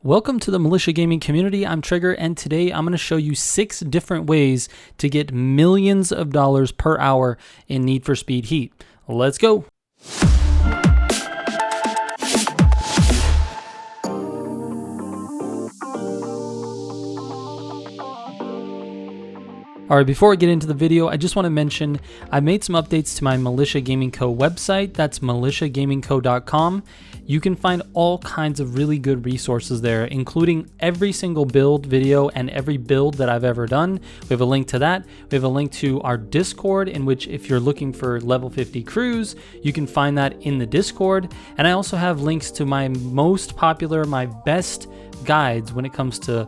Welcome to the Militia Gaming community. I'm Trigger, and today I'm going to show you 6 different ways to get millions of dollars per hour in Need for Speed Heat. Let's go. Alright, before I get into the video, I just want to mention I made some updates to my Militia Gaming Co. website. That's militiagamingco.com. You can find all kinds of really good resources there, including every single build video and every build that I've ever done. We have a link to that. We have a link to our Discord, in which if you're looking for level 50 crews, you can find that in the Discord. And I also have links to my most popular, my best guides when it comes to,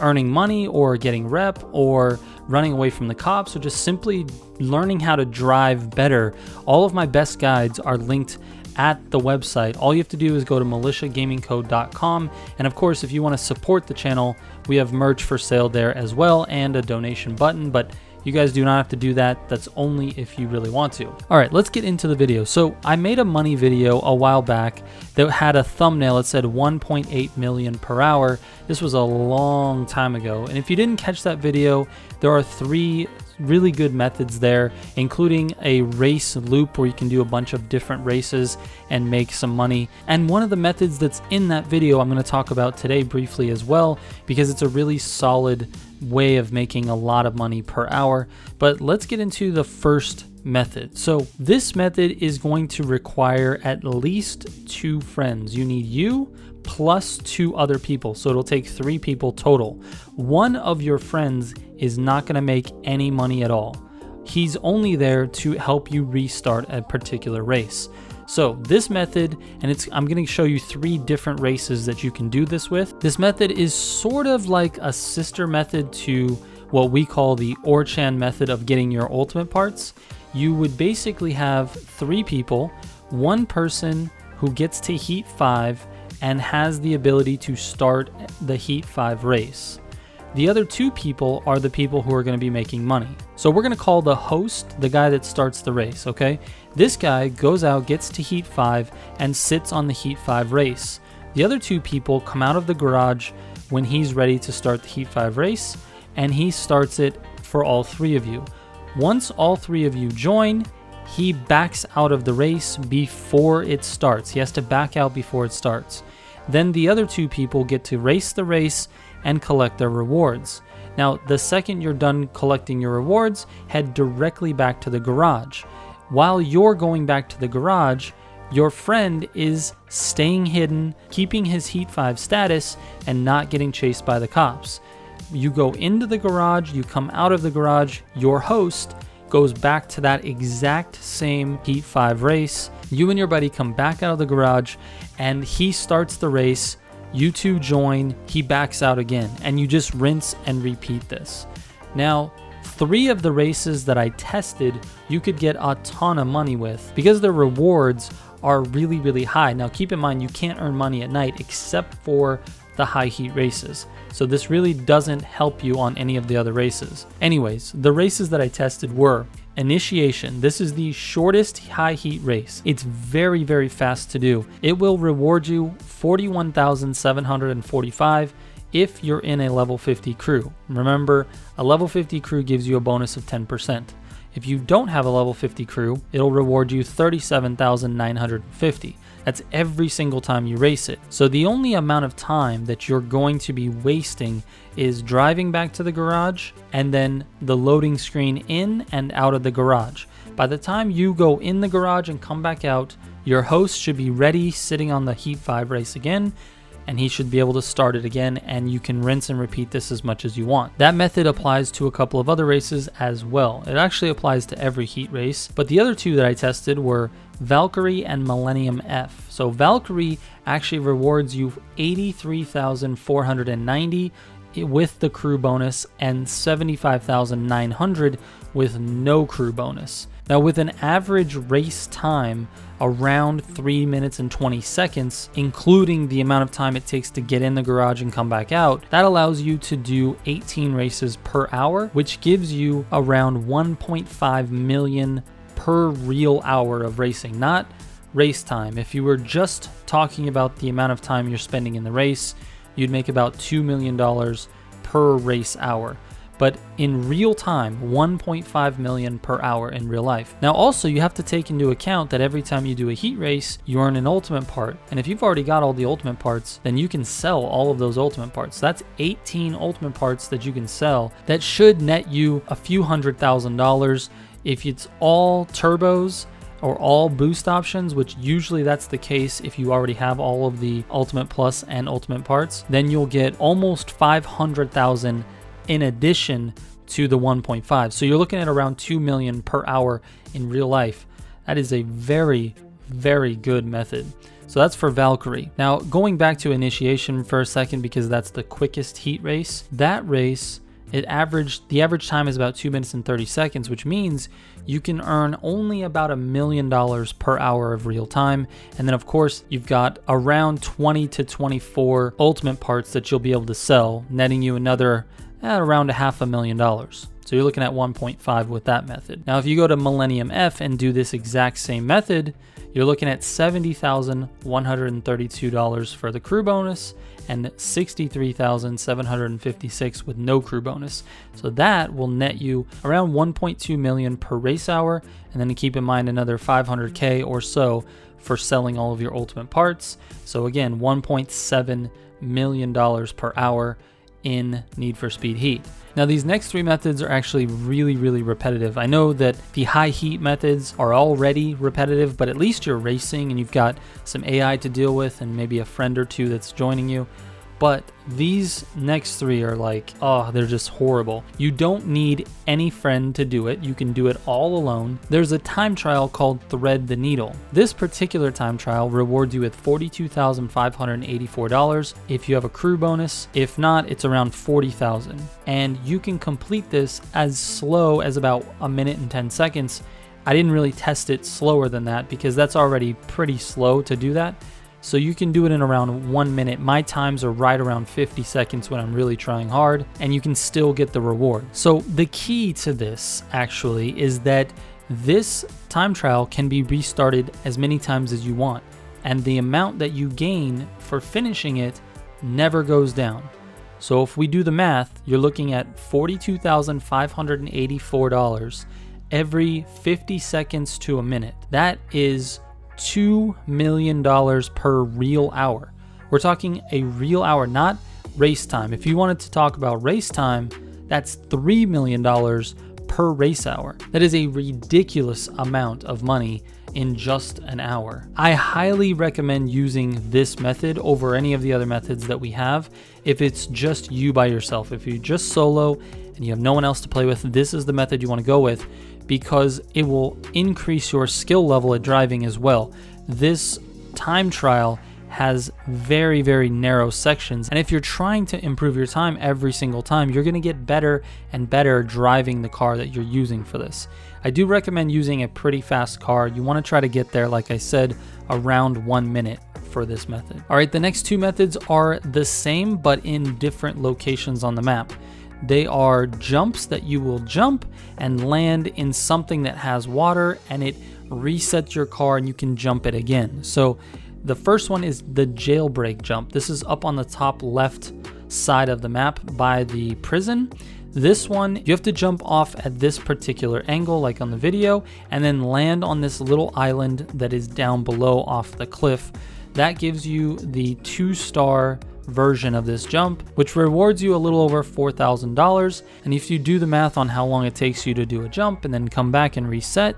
earning money or getting rep or running away from the cops or just simply learning how to drive better. All of my best guides are linked at the website. All you have to do is go to militiagamingco.com, and of course, if you want to support the channel, we have merch for sale there as well and a donation button, but you guys do not have to do that. That's only if you really want to. All right, let's get into the video. So I made a money video a while back that had a thumbnail that said 1.8 million per hour. This was a long time ago. And if you didn't catch that video, there are 3 really good methods there, including a race loop where you can do a bunch of different races and make some money. And one of the methods that's in that video I'm going to talk about today briefly as well, because it's a really solid way of making a lot of money per hour. But let's get into the first method. So this method is going to require at least 2 friends. You need you plus 2 other people. So it'll take 3 people total. One of your friends is not going to make any money at all. He's only there to help you restart a particular race. So this method, and I'm going to show you 3 different races that you can do this with. This method is sort of like a sister method to what we call the Orchan method of getting your ultimate parts. You would basically have 3 people, 1 person who gets to Heat 5 and has the ability to start the Heat 5 race. The other 2 people are the people who are going to be making money. So we're going to call the host the guy that starts the race, okay? This guy goes out, gets to Heat 5, and sits on the Heat 5 race. The other 2 people come out of the garage when he's ready to start the Heat 5 race, and he starts it for all 3 of you. Once all 3 of you join, he backs out of the race before it starts. He has to back out before it starts. Then the other 2 people get to race the race and collect their rewards. Now, the second you're done collecting your rewards, head directly back to the garage. While you're going back to the garage, your friend is staying hidden, keeping his Heat 5 status, and not getting chased by the cops. You go into the garage, you come out of the garage, your host goes back to that exact same Heat 5 race. You and your buddy come back out of the garage, and he starts the race. You 2 join, he backs out again, and you just rinse and repeat this. Now, 3 of the races that I tested, you could get a ton of money with because the rewards are really, really high. Now, keep in mind, you can't earn money at night except for the high heat races. So this really doesn't help you on any of the other races. Anyways, the races that I tested were Initiation. This is the shortest high heat race. It's very, very fast to do. It will reward you 41,745 if you're in a level 50 crew. Remember, a level 50 crew gives you a bonus of 10%. If you don't have a level 50 crew, it'll reward you 37,950. That's every single time you race it. So the only amount of time that you're going to be wasting is driving back to the garage and then the loading screen in and out of the garage. By the time you go in the garage and come back out, your host should be ready sitting on the Heat 5 race again, and he should be able to start it again, and you can rinse and repeat this as much as you want. That method applies to a couple of other races as well. It actually applies to every heat race, but the other 2 that I tested were Valkyrie and Millennium F. So Valkyrie actually rewards you 83,490 with the crew bonus and 75,900 with no crew bonus. Now, with an average race time around 3 minutes and 20 seconds, including the amount of time it takes to get in the garage and come back out, that allows you to do 18 races per hour, which gives you around 1.5 million per real hour of racing, not race time. If you were just talking about the amount of time you're spending in the race, you'd make about $2 million per race hour. But in real time, 1.5 million per hour in real life. Now also, you have to take into account that every time you do a heat race, you earn an ultimate part. And if you've already got all the ultimate parts, then you can sell all of those ultimate parts. That's 18 ultimate parts that you can sell. That should net you a few $100,000. If it's all turbos or all boost options, which usually that's the case if you already have all of the ultimate plus and ultimate parts, then you'll get almost 500,000 in addition to the 1.5. So you're looking at around 2 million per hour in real life. That is a very, very good method. So that's for Valkyrie. Now going back to initiation for a second, because that's the quickest heat race. That race, the average time is about 2 minutes and 30 seconds, which means you can earn only about $1 million per hour of real time. And then of course, you've got around 20 to 24 ultimate parts that you'll be able to sell, netting you another around $500,000. So you're looking at 1.5 with that method. Now, if you go to Millennium F and do this exact same method, you're looking at $70,132 for the crew bonus and $63,756 with no crew bonus. So that will net you around 1.2 million per race hour. And then keep in mind another 500K or so for selling all of your ultimate parts. So again, $1.7 million per hour in Need for Speed Heat. Now these next three methods are actually really, really repetitive. I know that the high heat methods are already repetitive, but at least you're racing and you've got some AI to deal with and maybe a friend or two that's joining you. But these next three are like, oh, they're just horrible. You don't need any friend to do it. You can do it all alone. There's a time trial called Thread the Needle. This particular time trial rewards you with $42,584 if you have a crew bonus. If not, it's around $40,000. And you can complete this as slow as about 1 minute and 10 seconds. I didn't really test it slower than that because that's already pretty slow to do that. So you can do it in around 1 minute. My times are right around 50 seconds when I'm really trying hard, and you can still get the reward. So the key to this actually is that this time trial can be restarted as many times as you want, and the amount that you gain for finishing it never goes down. So if we do the math, you're looking at $42,584 every 50 seconds to a minute. That is $2 million per real hour. We're talking a real hour, not race time. If you wanted to talk about race time, that's $3 million per race hour. That is a ridiculous amount of money in just an hour. I highly recommend using this method over any of the other methods that we have. If it's just you by yourself, if you're just solo and you have no one else to play with, this is the method you want to go with, because it will increase your skill level at driving as well. This time trial has very, very narrow sections, and if you're trying to improve your time every single time, you're going to get better and better driving the car that you're using for this. I do recommend using a pretty fast car. You want to try to get there, like I said, around 1 minute for this method. All right, the next two methods are the same, but in different locations on the map. They are jumps that you will jump and land in something that has water, and it resets your car and you can jump it again. So the first one is the jailbreak jump. This is up on the top left side of the map by the prison. This one, you have to jump off at this particular angle, like on the video, and then land on this little island that is down below off the cliff. That gives you the 2-star version of this jump, which rewards you a little over $4,000. And if you do the math on how long it takes you to do a jump and then come back and reset,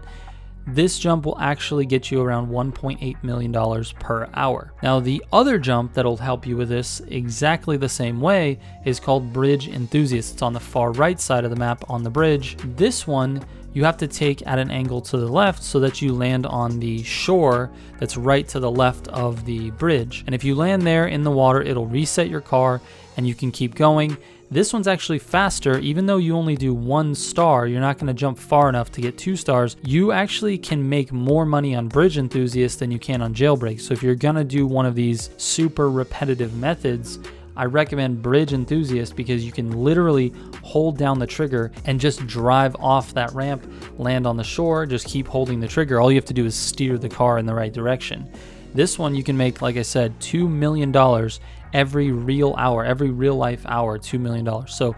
this jump will actually get you around $1.8 million per hour. Now, the other jump that'll help you with this exactly the same way is called Bridge Enthusiast. It's on the far right side of the map on the bridge. This one you have to take at an angle to the left so that you land on the shore that's right to the left of the bridge. And if you land there in the water, it'll reset your car and you can keep going. This one's actually faster. Even though you only do 1 star, you're not going to jump far enough to get 2 stars. You actually can make more money on Bridge Enthusiast than you can on Jailbreak. So if you're going to do one of these super repetitive methods, I recommend Bridge Enthusiast because you can literally hold down the trigger and just drive off that ramp, land on the shore, just keep holding the trigger. All you have to do is steer the car in the right direction. This one you can make, like I said, $2 million every real hour, every real life hour, $2 million. So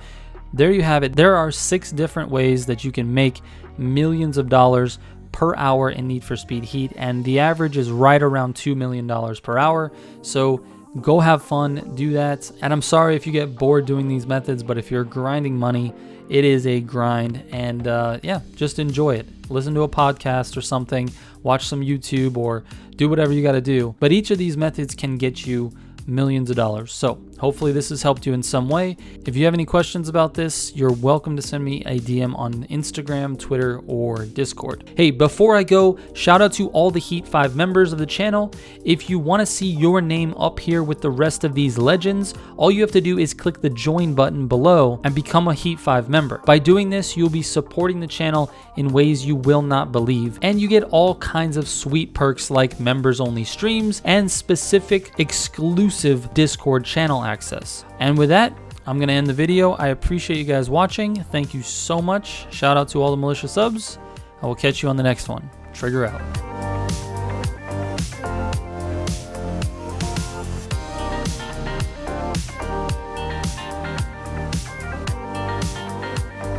there you have it. There are 6 different ways that you can make millions of dollars per hour in Need for Speed Heat, and the average is right around $2 million per hour. So go have fun, do that. And I'm sorry if you get bored doing these methods, but if you're grinding money, it is a grind. And yeah, just enjoy it. Listen to a podcast or something, watch some YouTube, or do whatever you got to do. But each of these methods can get you millions of dollars. So hopefully this has helped you in some way. If you have any questions about this, you're welcome to send me a DM on Instagram, Twitter, or Discord. Hey, before I go, shout out to all the Heat 5 members of the channel. If you want to see your name up here with the rest of these legends, all you have to do is click the join button below and become a Heat 5 member. By doing this, you'll be supporting the channel in ways you will not believe, and you get all kinds of sweet perks like members only streams and specific exclusive Discord channel access. And with that, I'm going to end the video. I appreciate you guys watching. Thank you so much. Shout out to all the Militia subs. I will catch you on the next one. Trigger out.